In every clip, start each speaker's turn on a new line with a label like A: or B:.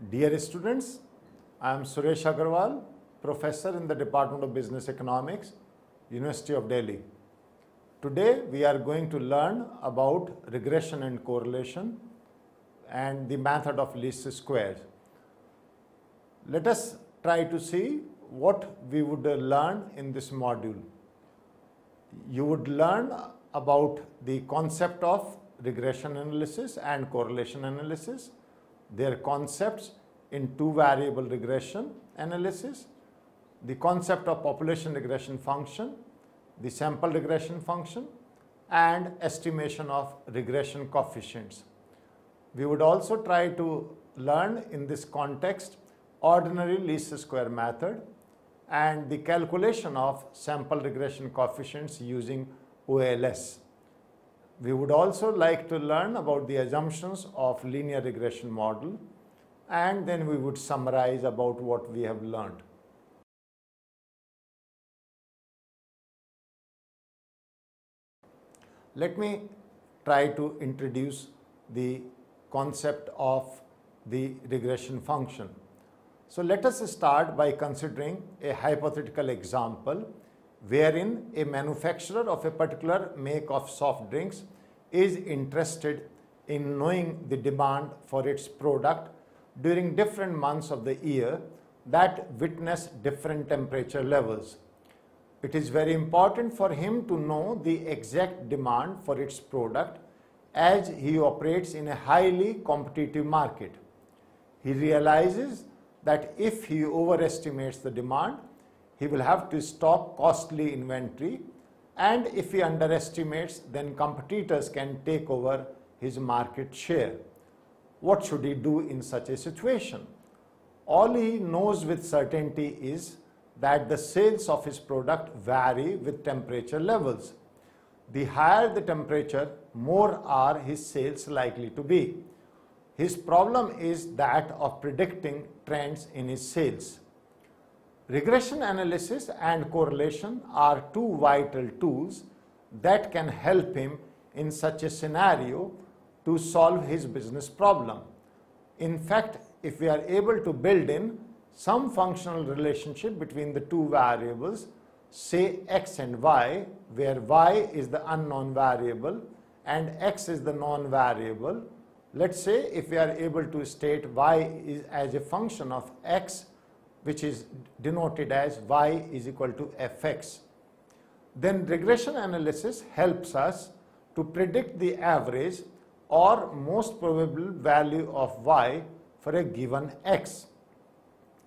A: Dear students, I am Suresh Agarwal, Professor in the Department of Business Economics, University of Delhi. Today we are going to learn about regression and correlation and the method of least squares. Let us try to see what we would learn in this module. You would learn about the concept of regression analysis and correlation analysis, their concepts in two-variable regression analysis, the concept of population regression function, the sample regression function, and estimation of regression coefficients. We would also try to learn in this context ordinary least square method and the calculation of sample regression coefficients using OLS. We would also like to learn about the assumptions of linear regression model, and then we would summarize about what we have learned. Let me try to introduce the concept of the regression function. So let us start by considering a hypothetical example wherein a manufacturer of a particular make of soft drinks is interested in knowing the demand for its product during different months of the year that witness different temperature levels. It is very important for him to know the exact demand for its product as he operates in a highly competitive market. He realizes that if he overestimates the demand, he will have to stock costly inventory, and if he underestimates, then competitors can take over his market share. What should he do in such a situation? All he knows with certainty is that the sales of his product vary with temperature levels. The higher the temperature, more are his sales likely to be. His problem is that of predicting trends in his sales. Regression analysis and correlation are two vital tools that can help him in such a scenario to solve his business problem. In fact, if we are able to build in some functional relationship between the two variables, say x and y, where y is the unknown variable and x is the known variable, let's say if we are able to state y is as a function of x, which is denoted as y is equal to fx. Then regression analysis helps us to predict the average or most probable value of y for a given x.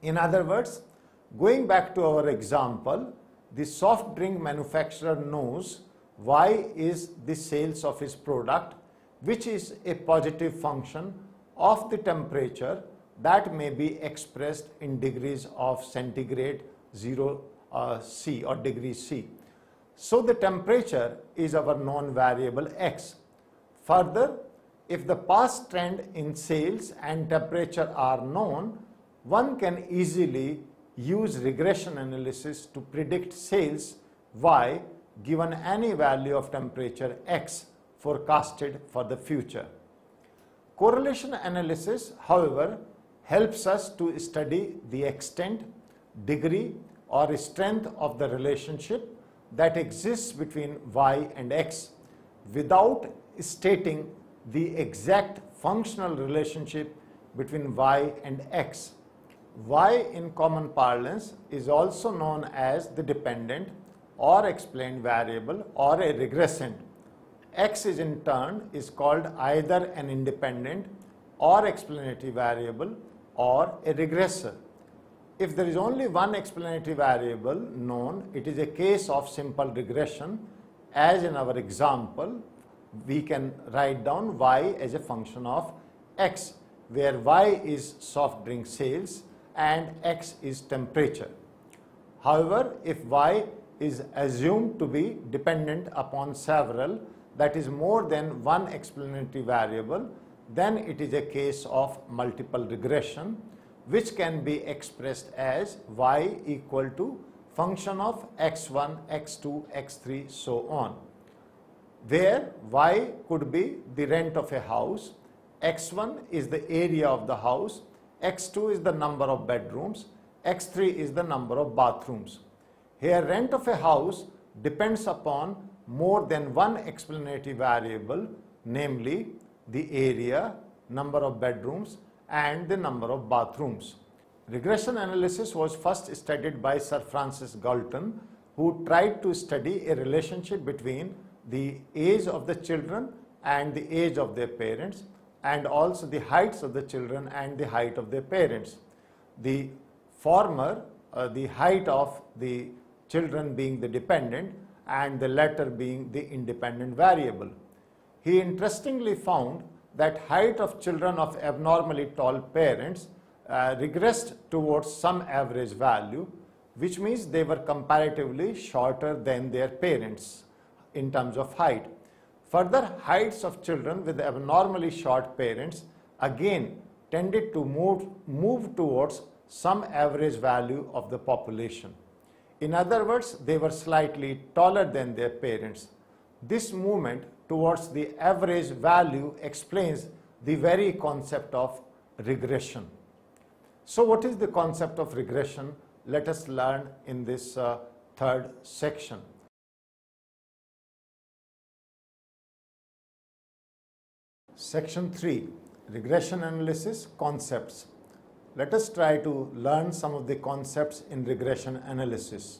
A: In other words, going back to our example, the soft drink manufacturer knows y is the sales of his product, which is a positive function of the temperature that may be expressed in degrees of centigrade 0 C or degree C. So the temperature is our known variable x. Further, if the past trend in sales and temperature are known, one can easily use regression analysis to predict sales y given any value of temperature x forecasted for the future. Correlation analysis, however, helps us to study the extent, degree, or strength of the relationship that exists between y and x without stating the exact functional relationship between y and x. Y in common parlance is also known as the dependent or explained variable or a regressant. X is in turn is called either an independent or explanatory variable or a regressor. If there is only one explanatory variable known, it is a case of simple regression. As in our example, we can write down y as a function of x, where y is soft drink sales and x is temperature. However, if y is assumed to be dependent upon several, that is more than one explanatory variable, then it is a case of multiple regression, which can be expressed as y equal to function of x1, x2, x3, so on, where y could be the rent of a house, x1 is the area of the house, x2 is the number of bedrooms, x3 is the number of bathrooms. Here rent of a house depends upon more than one explanatory variable, namely the area, number of bedrooms and the number of bathrooms. Regression analysis was first studied by Sir Francis Galton, who tried to study a relationship between the age of the children and the age of their parents, and also the heights of the children and the height of their parents. The former, the height of the children being the dependent and the latter being the independent variable. He interestingly found that height of children of abnormally tall parents regressed towards some average value, which means they were comparatively shorter than their parents in terms of height. Further, heights of children with abnormally short parents again tended to move towards some average value of the population. In other words, they were slightly taller than their parents. This movement towards the average value explains the very concept of regression. So what is the concept of regression? Let us learn in this third section. Section 3, Regression Analysis Concepts. Let us try to learn some of the concepts in regression analysis.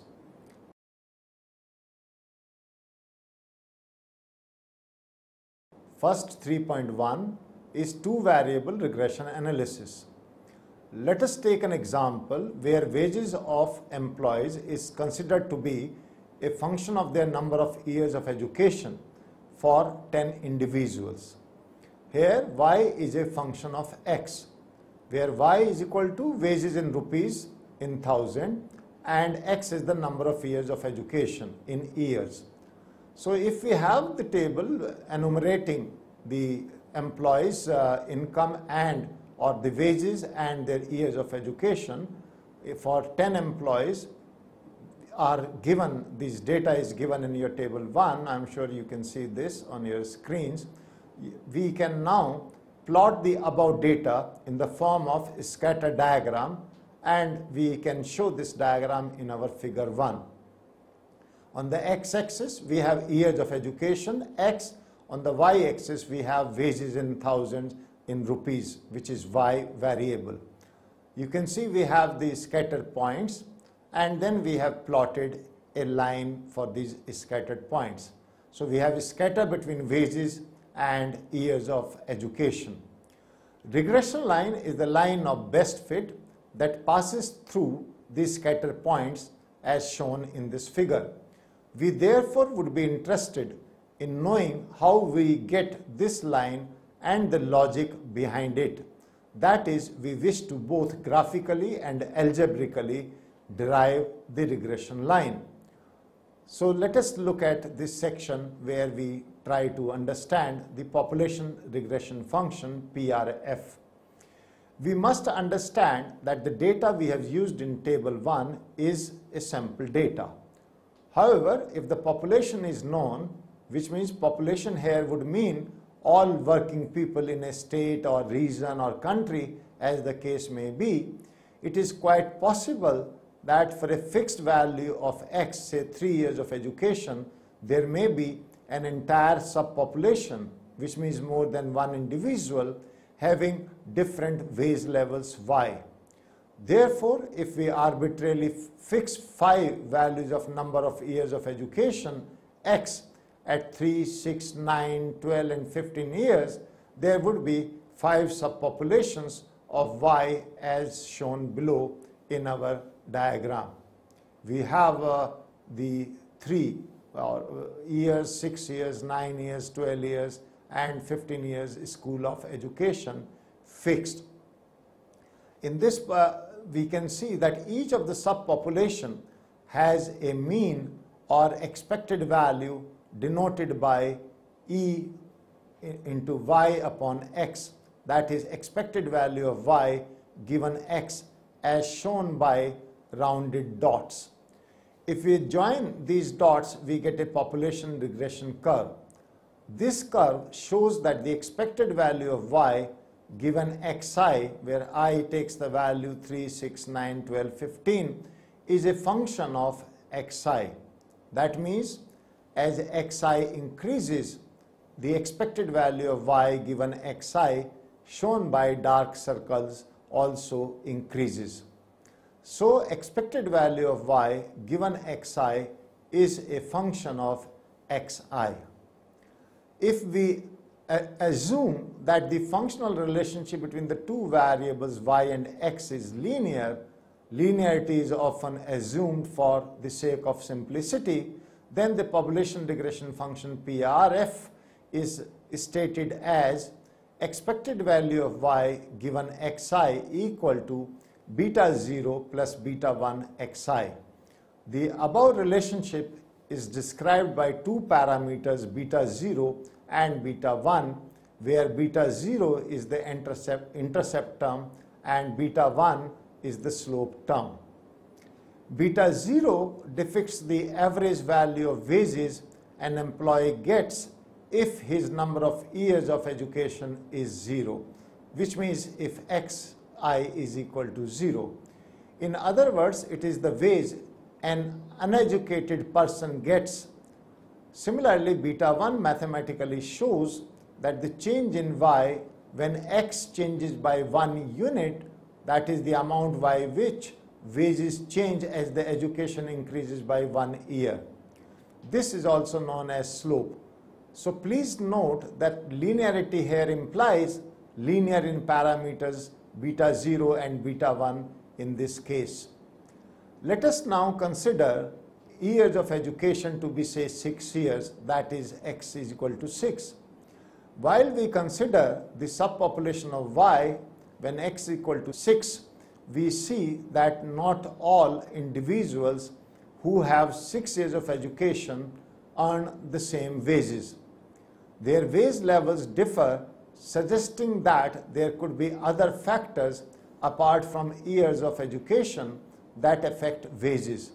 A: First, 3.1 is two-variable regression analysis. Let us take an example where wages of employees is considered to be a function of their number of years of education for 10 individuals. Here y is a function of x, where y is equal to wages in rupees in 1000 and x is the number of years of education in years. So if we have the table enumerating the employees' income and or the wages and their years of education, for 10 employees are given, this data is given in your table 1, I am sure you can see this on your screens. We can now plot the above data in the form of a scatter diagram, and we can show this diagram in our figure 1. On the x-axis we have years of education, x. On the y-axis we have wages in thousands in rupees, which is y variable. You can see we have the scatter points, and then we have plotted a line for these scattered points. So we have a scatter between wages and years of education. Regression line is the line of best fit that passes through these scatter points as shown in this figure. We therefore would be interested in knowing how we get this line and the logic behind it. That is, we wish to both graphically and algebraically derive the regression line. So let us look at this section where we try to understand the population regression function PRF. We must understand that the data we have used in table 1 is a sample data. However, if the population is known, which means population here would mean all working people in a state or region or country, as the case may be, it is quite possible that for a fixed value of x, say 3 years of education, there may be an entire subpopulation, which means more than one individual, having different wage levels y. Therefore, if we arbitrarily fix 5 values of number of years of education x at 3, 6, 9, 12 and 15 years, there would be 5 subpopulations of y as shown below in our diagram. We have the 3 years, 6 years, 9 years, 12 years and 15 years school of education fixed. In this we can see that each of the subpopulation has a mean or expected value denoted by E into y upon x, that is expected value of y given x as shown by rounded dots. If we join these dots, we get a population regression curve. This curve shows that the expected value of y given xi, where I takes the value 3, 6, 9, 12, 15, is a function of xi. That means as xi increases, the expected value of y given xi, shown by dark circles, also increases. So expected value of y given xi is a function of xi. If we assume that the functional relationship between the two variables y and x is linear, linearity is often assumed for the sake of simplicity, then the population regression function PRF is stated as expected value of y given xi equal to beta 0 plus beta 1 xi. The above relationship is described by two parameters beta 0 and beta 1, where beta 0 is the intercept term and beta 1 is the slope term. Beta 0 depicts the average value of wages an employee gets if his number of years of education is 0, which means if xi is equal to 0. In other words, it is the wage an uneducated person gets. Similarly, beta 1 mathematically shows that the change in y when x changes by 1 unit, that is the amount by which wages change as the education increases by 1 year. This is also known as slope. So please note that linearity here implies linear in parameters beta 0 and beta 1 in this case. Let us now consider years of education to be, say, 6 years, that is x is equal to 6. While we consider the subpopulation of y when x is equal to 6, we see that not all individuals who have 6 years of education earn the same wages. Their wage levels differ, suggesting that there could be other factors apart from years of education that affect wages.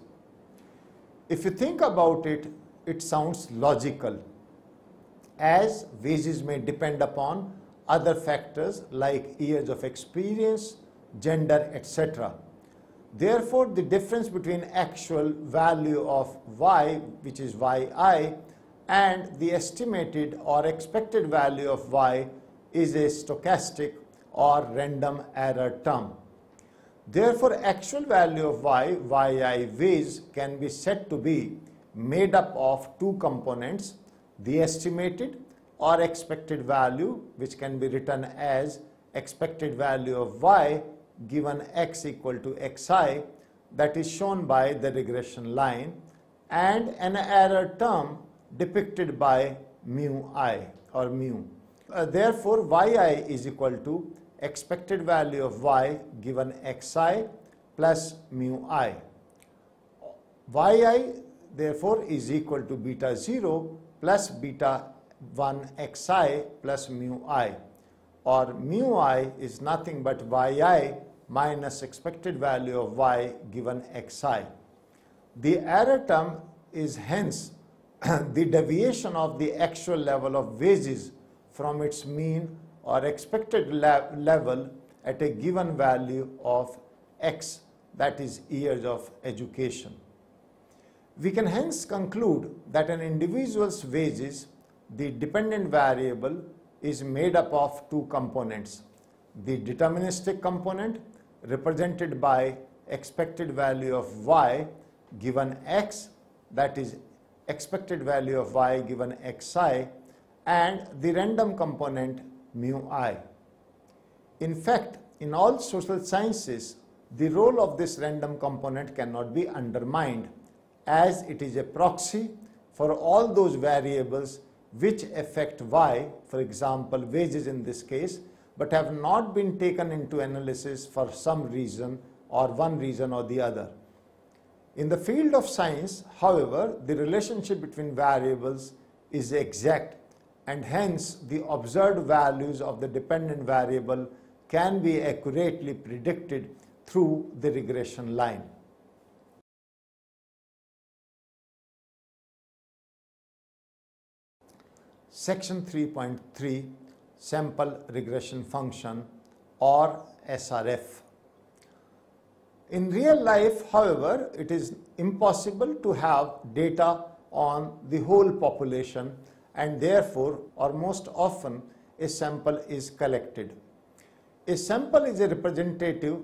A: If you think about it, it sounds logical, as wages may depend upon other factors like years of experience, gender, etc. Therefore, the difference between actual value of y, which is yi, and the estimated or expected value of y is a stochastic or random error term. Therefore, actual value of y, yi wage, can be said to be made up of two components, the estimated or expected value, which can be written as expected value of y given x equal to xi, that is shown by the regression line, and an error term depicted by mu I or mu. Therefore, yi is equal to expected value of y given xi plus mu I. Yi therefore is equal to beta 0 plus beta 1 xi plus mu I, or mu I is nothing but yi minus expected value of y given xi. The error term is hence the deviation of the actual level of wages from its mean or expected level at a given value of x, that is years of education. We can hence conclude that an individual's wages, the dependent variable, is made up of two components. The deterministic component, represented by expected value of y given x, that is expected value of y given xi, and the random component mu I. In fact, in all social sciences, the role of this random component cannot be undermined, as it is a proxy for all those variables which affect y, for example wages in this case, but have not been taken into analysis for some reason or one reason or the other. In the field of science, however, the relationship between variables is exact, and hence the observed values of the dependent variable can be accurately predicted through the regression line. Section 3.3, sample regression function or SRF. In real life, however, it is impossible to have data on the whole population, and therefore, or most often, a sample is collected. A sample is a representative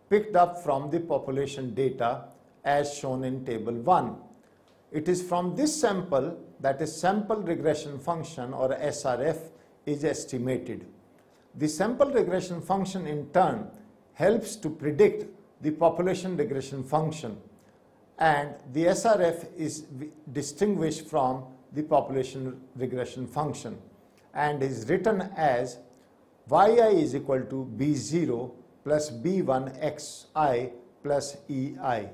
A: picked up from the population data as shown in table 1. It is from this sample that a sample regression function or SRF is estimated. The sample regression function in turn helps to predict the population regression function, and the SRF is distinguished from the population regression function and is written as yi is equal to B0 plus B1 xi plus ei,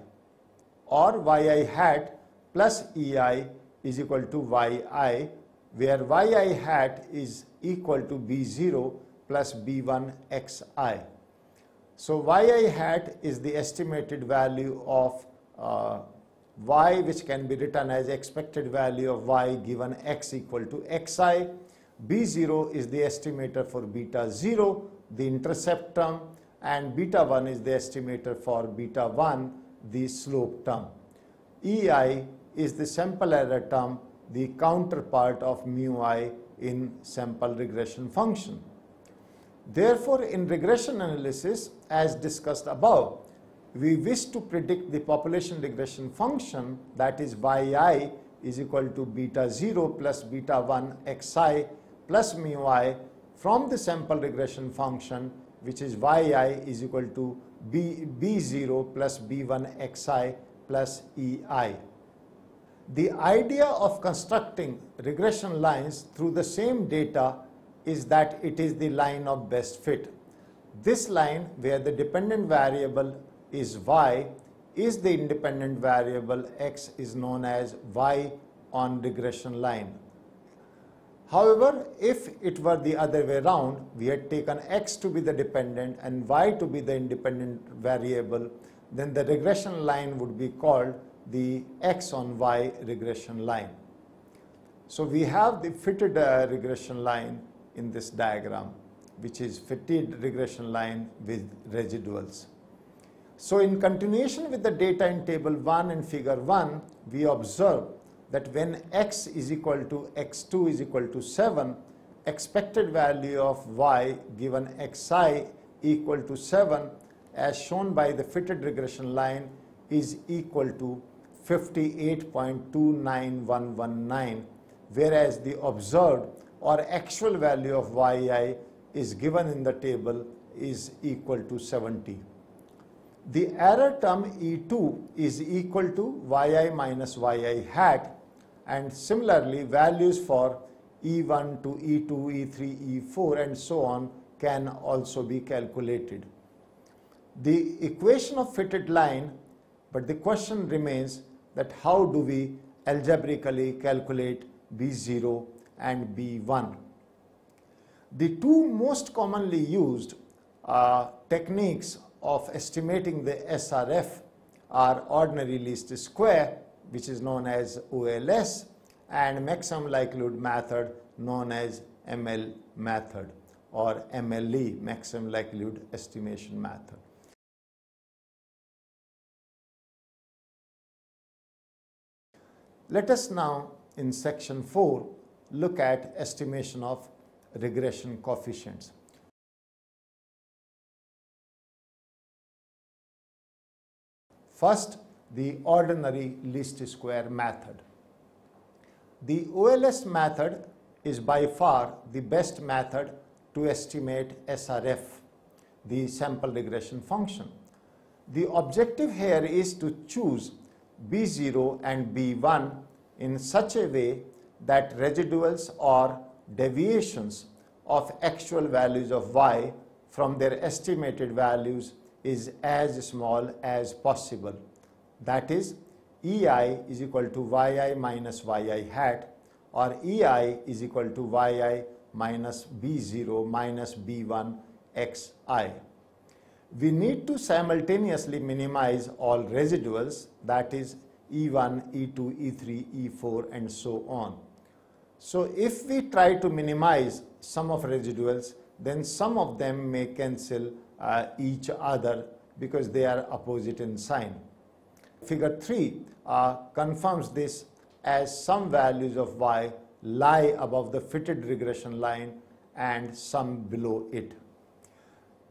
A: or yi hat plus ei is equal to yi, where yi hat is equal to B0 plus B1 xi. So yi hat is the estimated value of y, which can be written as expected value of y given x equal to xi. B0 is the estimator for beta 0, the intercept term, and beta 1 is the estimator for beta 1, the slope term. Ei is the sample error term, the counterpart of mu I in sample regression function. Therefore, in regression analysis, as discussed above, we wish to predict the population regression function, that is yi is equal to beta 0 plus beta 1 xi plus mu I, from the sample regression function, which is yi is equal to b0 plus b1 xi plus ei. The idea of constructing regression lines through the same data is that it is the line of best fit. This line, where the dependent variable is y, is the independent variable x, is known as y on regression line. However, if it were the other way around, we had taken x to be the dependent and y to be the independent variable, then the regression line would be called the x on y regression line. So we have the fitted regression line in this diagram, which is fitted regression line with residuals. So in continuation with the data in table 1 and figure 1, we observe that when x is equal to x2 is equal to 7, expected value of y given xi equal to 7, as shown by the fitted regression line, is equal to 58.29119, whereas the observed or actual value of yi is given in the table is equal to 70. The error term E2 is equal to yi minus yi hat, and similarly values for E1 to E2, E3, E4 and so on can also be calculated. The equation of fitted line, but the question remains that how do we algebraically calculate B0 and B1. The two most commonly used techniques of estimating the SRF are ordinary least square, which is known as OLS, and maximum likelihood method known as ML method or MLE, maximum likelihood estimation method. Let us now in section 4 look at estimation of regression coefficients. First, the ordinary least square method. The OLS method is by far the best method to estimate SRF, the sample regression function. The objective here is to choose B0 and B1 in such a way that residuals or deviations of actual values of y from their estimated values is as small as possible. That is, ei is equal to yi minus yi hat, or ei is equal to yi minus b0 minus b1 xi. We need to simultaneously minimize all residuals, that is E1, E2, E3, E4 and so on. So if we try to minimize sum of residuals, then some of them may cancel each other because they are opposite in sign. Figure 3 confirms this as some values of y lie above the fitted regression line and some below it.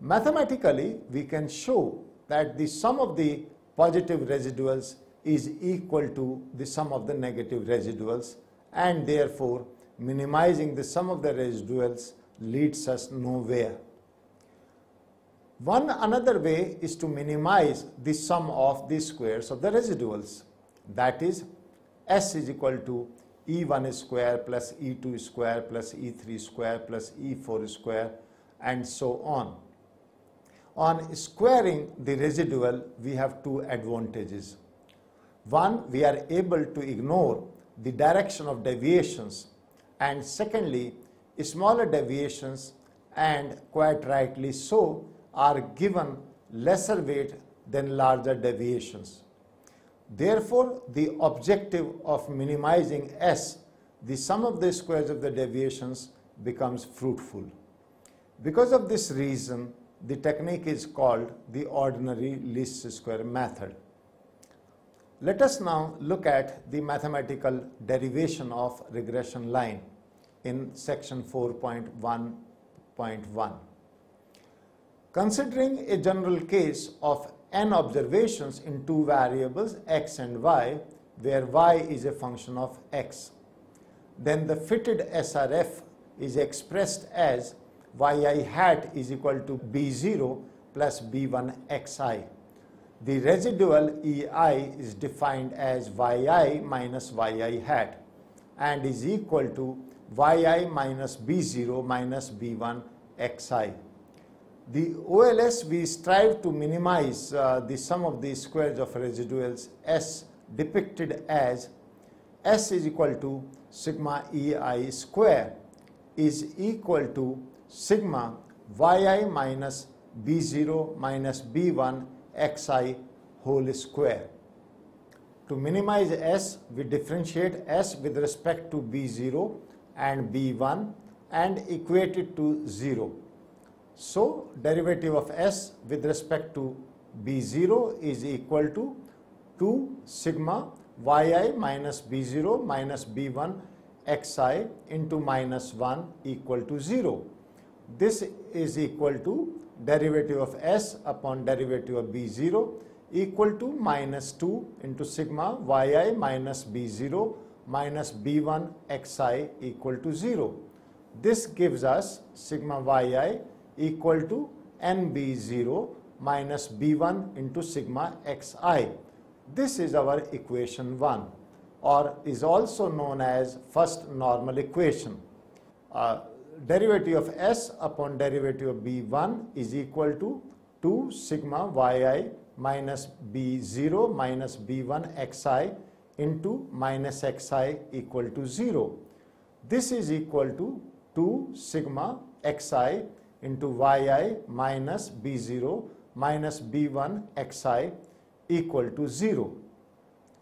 A: Mathematically, we can show that the sum of the positive residuals is equal to the sum of the negative residuals, and therefore minimizing the sum of the residuals leads us nowhere. One another way is to minimize the sum of the squares of the residuals. That is, S is equal to E1 square plus E2 square plus E3 square plus E4 square and so on. On squaring the residual, we have two advantages. One, we are able to ignore the direction of deviations, and secondly, smaller deviations, and quite rightly so, are given lesser weight than larger deviations. Therefore, the objective of minimizing S, the sum of the squares of the deviations, becomes fruitful. Because of this reason, the technique is called the ordinary least square method. Let us now look at the mathematical derivation of regression line in section 4.1.1. Considering a general case of n observations in two variables x and y, where y is a function of x, then the fitted SRF is expressed as yi hat is equal to b0 plus b1 xi. The residual ei is defined as yi minus yi hat and is equal to yi minus b0 minus b1 xi. The OLS, we strive to minimize the sum of the squares of residuals S, depicted as S is equal to sigma ei square is equal to sigma yi minus b0 minus b1 xi whole square. To minimize S, we differentiate S with respect to b0 and b1 and equate it to 0. So, derivative of S with respect to b0 is equal to 2 sigma yi minus b0 minus b1 xi into minus 1 equal to 0. This is equal to derivative of S upon derivative of b0 equal to minus 2 into sigma yi minus b0 minus b1 xi equal to 0. This gives us sigma yi equal to nb0 minus b1 into sigma xi. This is our equation 1, or is also known as first normal equation. Derivative of S upon derivative of b1 is equal to 2 sigma yi minus b0 minus b1 xi into minus xi equal to 0. This is equal to 2 sigma xi into yi minus b0 minus b1 xi equal to 0.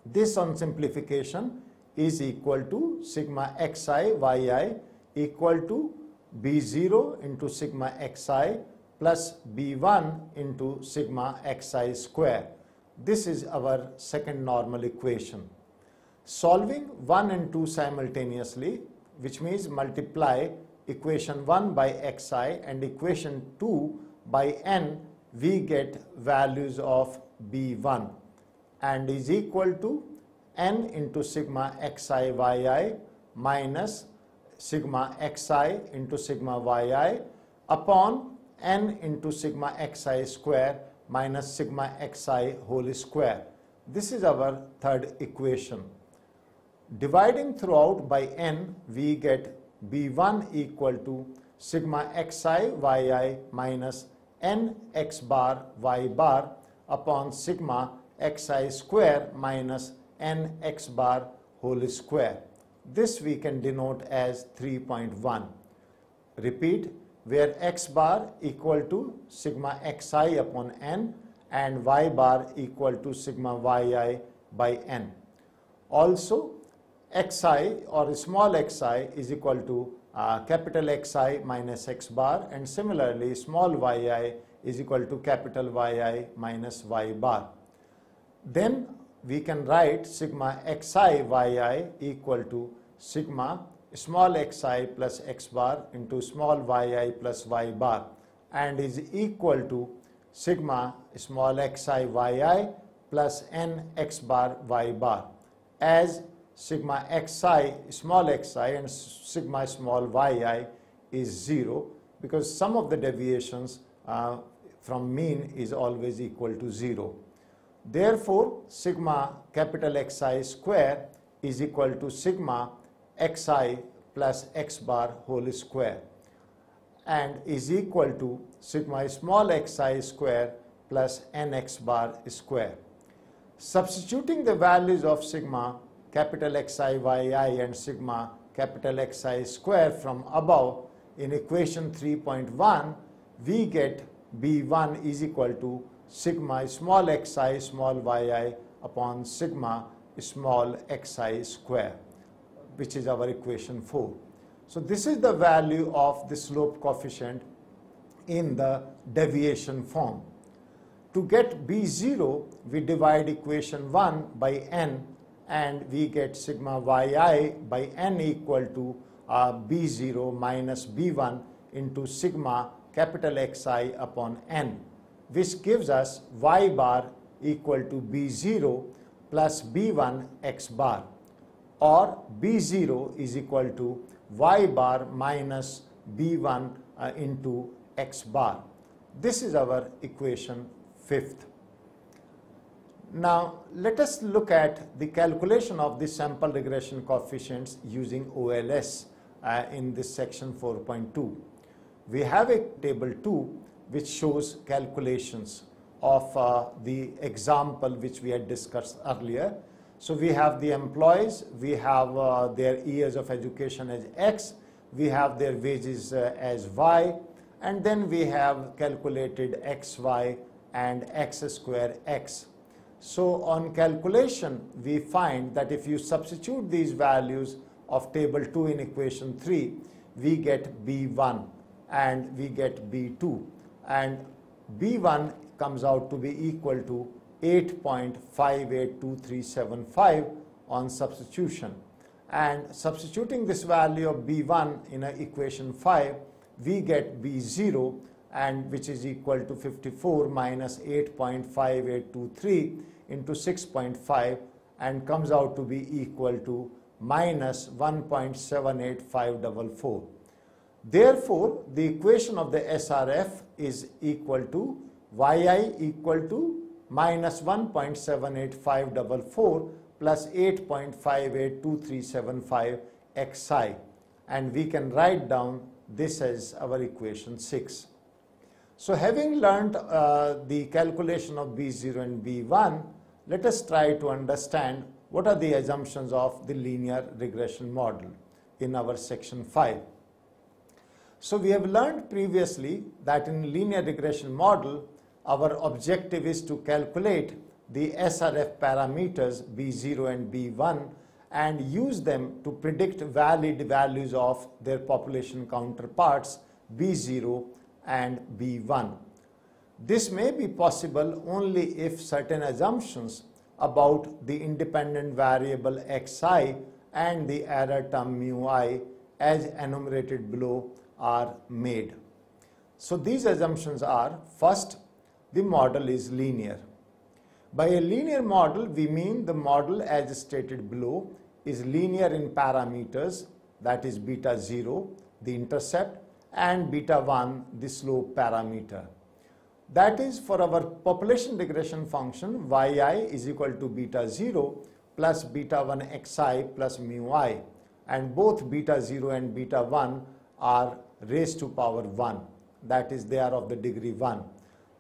A: This on simplification is equal to sigma xi yi equal to b0 into sigma xi plus b1 into sigma xi square. This is our second normal equation. Solving 1 and 2 simultaneously, which means multiply equation 1 by xi and equation 2 by n, we get values of b1 and is equal to n into sigma xi yi minus sigma xi into sigma yi upon n into sigma xi square minus sigma xi whole square. This is our third equation. Dividing throughout by n, we get b1 equal to sigma xi yi minus n x bar y bar upon sigma xi square minus n x bar whole square. This we can denote as 3.1. Repeat, where x bar equal to sigma xi upon n and y bar equal to sigma yi by n. Also, xi or small xi is equal to capital Xi minus x bar, and similarly small yi is equal to capital Yi minus y bar. Then we can write sigma xi yi equal to sigma small xi plus x bar into small yi plus y bar, and is equal to sigma small xi yi plus n x bar y bar, as sigma xi small xi and sigma small yi is 0, because sum of the deviations from mean is always equal to 0. Therefore, sigma capital Xi square is equal to sigma xi plus x bar whole square, and is equal to sigma small xi square plus nx bar square. Substituting the values of sigma capital Xi yi and sigma capital Xi square from above in equation 3.1, we get B1 is equal to sigma small xi small yi upon sigma small xi square, which is our equation 4. So this is the value of the slope coefficient in the deviation form. To get B0, we divide equation 1 by n, and we get sigma yi by n equal to B0 minus B1 into sigma capital Xi upon n, which gives us y bar equal to B0 plus B1 x bar, or B0 is equal to y bar minus B1 into x bar. This is our equation 5th. Now let us look at the calculation of the sample regression coefficients using OLS in this section 4.2. We have a table 2 which shows calculations of the example which we had discussed earlier. So we have the employees, we have their years of education as X, we have their wages as Y, and then we have calculated XY and X square X. So on calculation, we find that if you substitute these values of table 2 in equation 3, we get B1 and we get B2, and B1 comes out to be equal to 8.582375 on substitution. And substituting this value of B1 in equation 5, we get B0, and which is equal to 54 minus 8.5823 into 6.5, and comes out to be equal to minus 1.78544. Therefore, the equation of the SRF is equal to yi equal to minus 1.78544 plus 8.582375 xi, and we can write down this as our equation 6. So having learned the calculation of B0 and B1, let us try to understand what are the assumptions of the linear regression model in our section 5. So we have learned previously that in linear regression model, our objective is to calculate the SRF parameters B0 and B1 and use them to predict valid values of their population counterparts B0 and B1. This may be possible only if certain assumptions about the independent variable xi and the error term mu I as enumerated below are made. So these assumptions are: first, the model is linear. By a linear model, we mean the model as stated below is linear in parameters, that is beta 0, the intercept, and beta 1, the slope parameter. That is, for our population regression function, yi is equal to beta 0 plus beta 1 xi plus mu I, and both beta 0 and beta 1 are raised to power 1, that is, they are of the degree 1.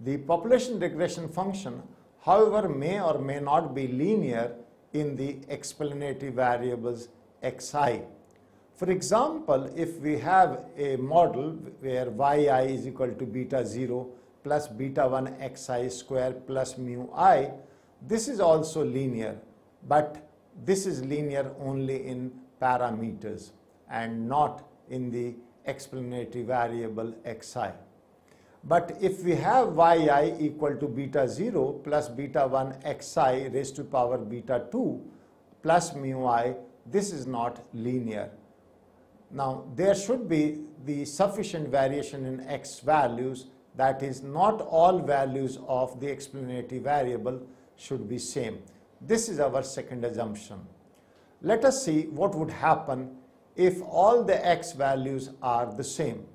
A: The population regression function, however, may or may not be linear in the explanatory variables xi. For example, if we have a model where yi is equal to beta 0 plus beta 1 xi square plus mu I, this is also linear, but this is linear only in parameters and not in the explanatory variable xi. But if we have yi equal to beta 0 plus beta 1 xi raised to power beta 2 plus mu I, this is not linear. Now, there should be the sufficient variation in x values, that is, not all values of the explanatory variable should be same. This is our second assumption. Let us see what would happen if all the x values are the same.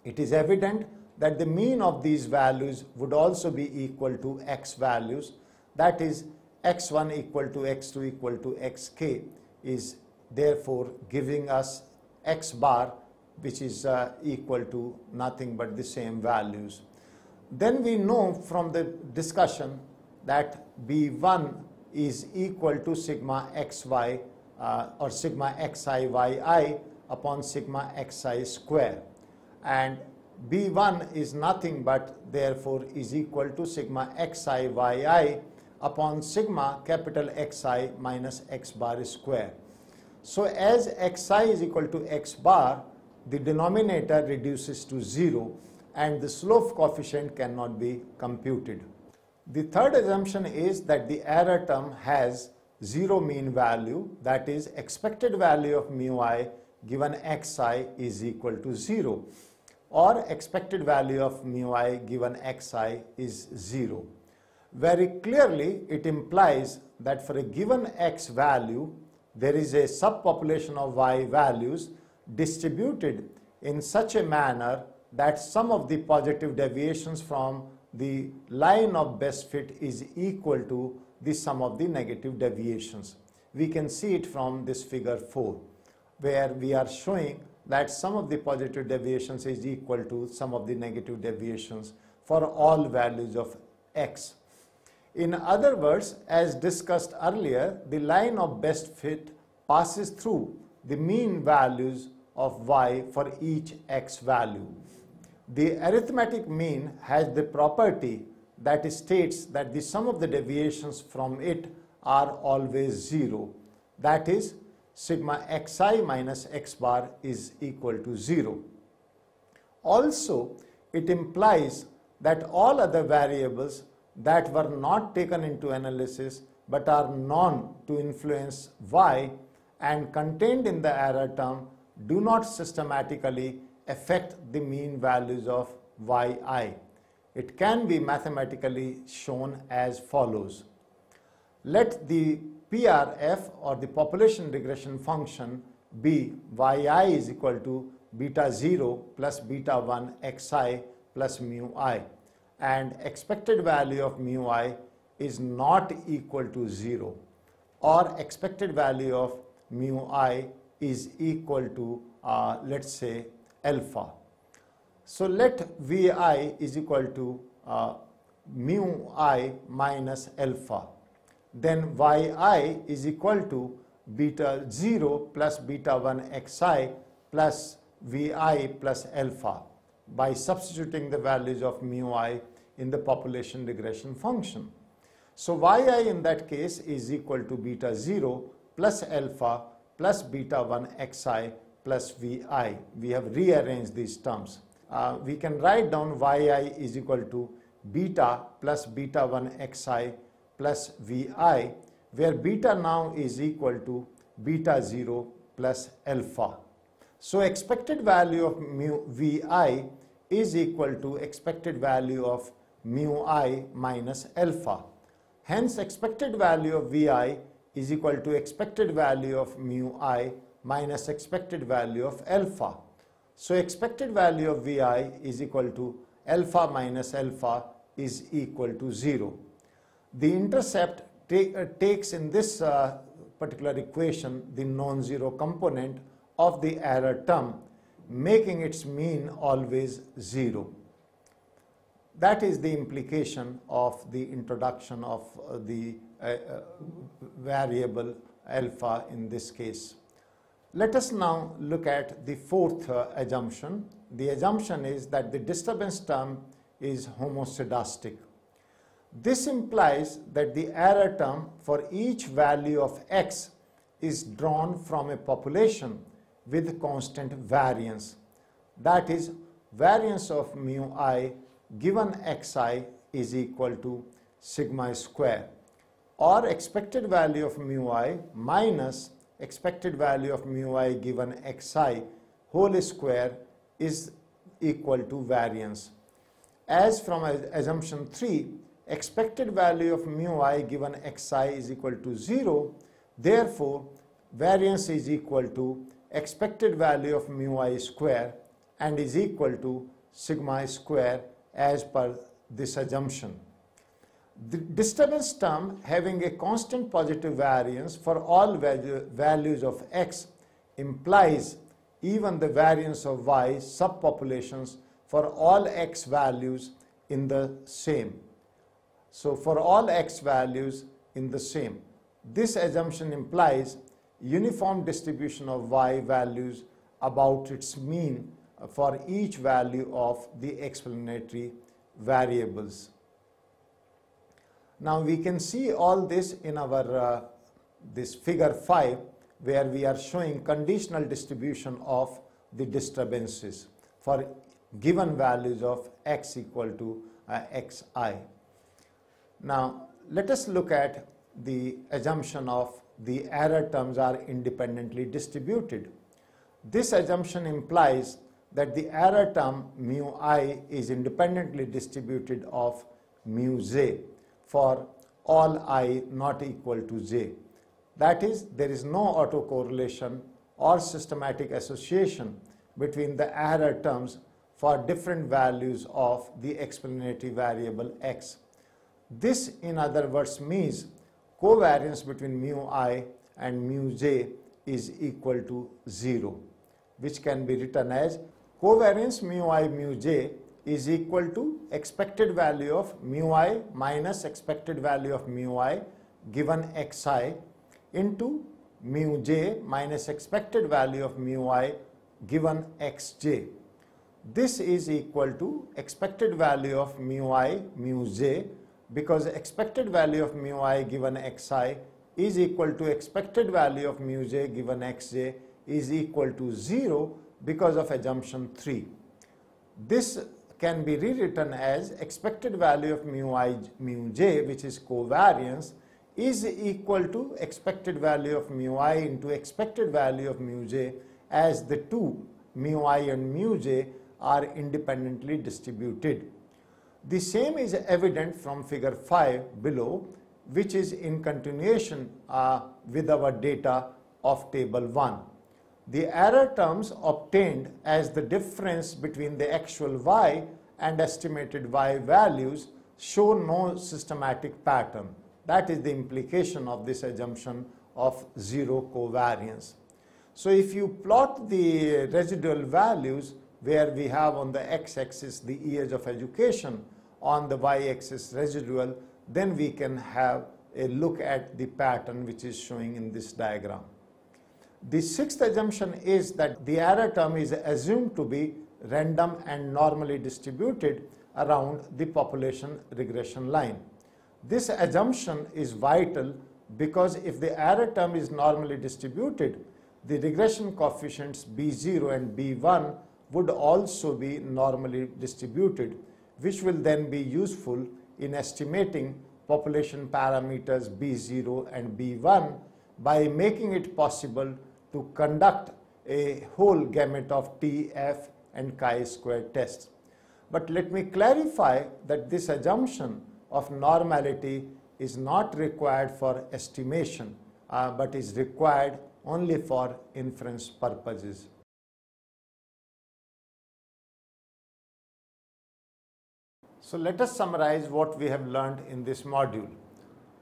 A: It is evident that the mean of these values would also be equal to x values, that is, x1 equal to x2 equal to xk is therefore giving us x bar, which is equal to nothing but the same values. Then we know from the discussion that B1 is equal to sigma xy or sigma xi yi upon sigma xi square, and B1 is nothing but therefore is equal to sigma xi yi upon sigma capital Xi minus x bar square. So as xi is equal to x bar, the denominator reduces to 0 and the slope coefficient cannot be computed. The third assumption is that the error term has 0 mean value, that is, expected value of mu I given xi is equal to 0, or expected value of mu I given xi is 0. Very clearly, it implies that for a given x value, there is a subpopulation of y values distributed in such a manner that sum of the positive deviations from the line of best fit is equal to the sum of the negative deviations. We can see it from this figure 4, where we are showing that sum of the positive deviations is equal to sum of the negative deviations for all values of x. In other words, as discussed earlier, the line of best fit passes through the mean values of y for each x value. The arithmetic mean has the property that states that the sum of the deviations from it are always 0. That is, sigma xi minus x bar is equal to 0. Also, it implies that all other variables that were not taken into analysis but are known to influence y and contained in the error term do not systematically affect the mean values of yi. It can be mathematically shown as follows. Let the PRF or the population regression function be yi is equal to beta 0 plus beta 1 xi plus mu I, and expected value of mu I is not equal to 0, or expected value of mu I is equal to let's say alpha. So let Vi is equal to mu I minus alpha. Then Yi is equal to beta 0 plus beta 1 xi plus Vi plus alpha by substituting the values of mu I in the population regression function. So Yi in that case is equal to beta 0 plus alpha plus beta 1 xi plus Vi. We have rearranged these terms. We can write down Yi is equal to beta plus beta 1 xi plus Vi, where beta now is equal to beta 0 plus alpha. So expected value of mu Vi is equal to expected value of mu I minus alpha. Hence, expected value of Vi is equal to expected value of mu I minus expected value of alpha. So expected value of Vi is equal to alpha minus alpha is equal to 0. The intercept takes in this particular equation the non-zero component of the error term, making its mean always 0. That is the implication of the introduction of the variable alpha in this case. Let us now look at the fourth assumption. The assumption is that the disturbance term is homoscedastic. This implies that the error term for each value of x is drawn from a population with constant variance. That is, variance of mu I given xi is equal to sigma square, or expected value of mu I minus expected value of mu I given xi whole square is equal to variance. As from assumption 3, expected value of mu I given xi is equal to 0, therefore variance is equal to expected value of mu I square and is equal to sigma square as per this assumption. The disturbance term having a constant positive variance for all values of x implies even the variance of y subpopulations for all x values in the same. So for all x values in the same, this assumption implies uniform distribution of y values about its mean for each value of the explanatory variables. Now we can see all this in our this figure 5, where we are showing conditional distribution of the disturbances for given values of x equal to xi. Now let us look at the assumption of the error terms are independently distributed. This assumption implies that the error term mu I is independently distributed of mu j for all I not equal to j. That is, there is no autocorrelation or systematic association between the error terms for different values of the explanatory variable x. This, in other words, means covariance between mu I and mu j is equal to 0, which can be written as covariance mu I mu j is equal to expected value of mu I minus expected value of mu I given xi into mu j minus expected value of mu I given xj. This is equal to expected value of mu I mu j, because expected value of mu I given xi is equal to expected value of mu j given xj is equal to 0 because of assumption 3. This can be rewritten as expected value of mu I mu j, which is covariance, is equal to expected value of mu I into expected value of mu j, as the two mu I and mu j are independently distributed. The same is evident from figure 5 below, which is in continuation with our data of table 1. The error terms obtained as the difference between the actual y and estimated y values show no systematic pattern. That is the implication of this assumption of zero covariance. So if you plot the residual values, where we have on the x-axis the years of education, on the y-axis residual, then we can have a look at the pattern which is showing in this diagram. The sixth assumption is that the error term is assumed to be random and normally distributed around the population regression line. This assumption is vital because if the error term is normally distributed, the regression coefficients B0 and B1 would also be normally distributed, which will then be useful in estimating population parameters B0 and B1 by making it possible to conduct a whole gamut of T, F and chi-square tests. But let me clarify that this assumption of normality is not required for estimation, but is required only for inference purposes. So let us summarize what we have learned in this module.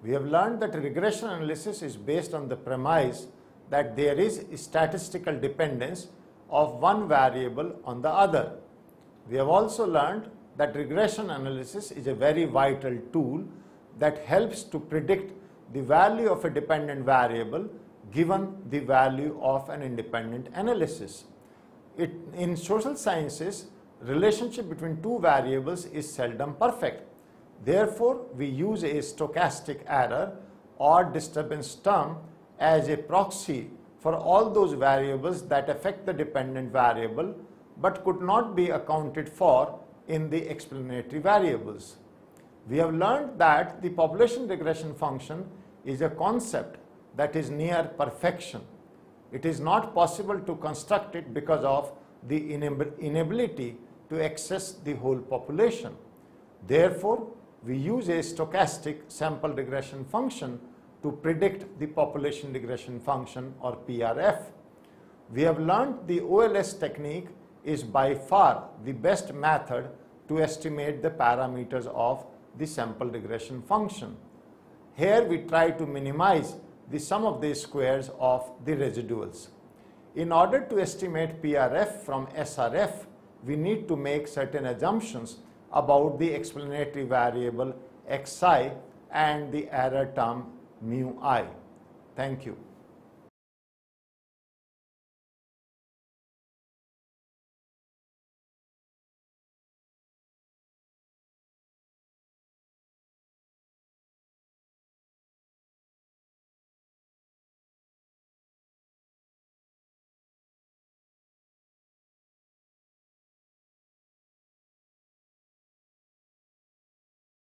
A: We have learned that regression analysis is based on the premise that there is statistical dependence of one variable on the other. We have also learned that regression analysis is a very vital tool that helps to predict the value of a dependent variable given the value of an independent analysis. In social sciences, relationship between two variables is seldom perfect. Therefore, we use a stochastic error or disturbance term as a proxy for all those variables that affect the dependent variable but could not be accounted for in the explanatory variables. We have learned that the population regression function is a concept that is near perfection. It is not possible to construct it because of the inability to access the whole population. Therefore, we use a stochastic sample regression function to predict the population regression function, or PRF. We have learned the OLS technique is by far the best method to estimate the parameters of the sample regression function. Here we try to minimize the sum of the squares of the residuals. In order to estimate PRF from SRF, we need to make certain assumptions about the explanatory variable xi and the error term mu I. Thank you.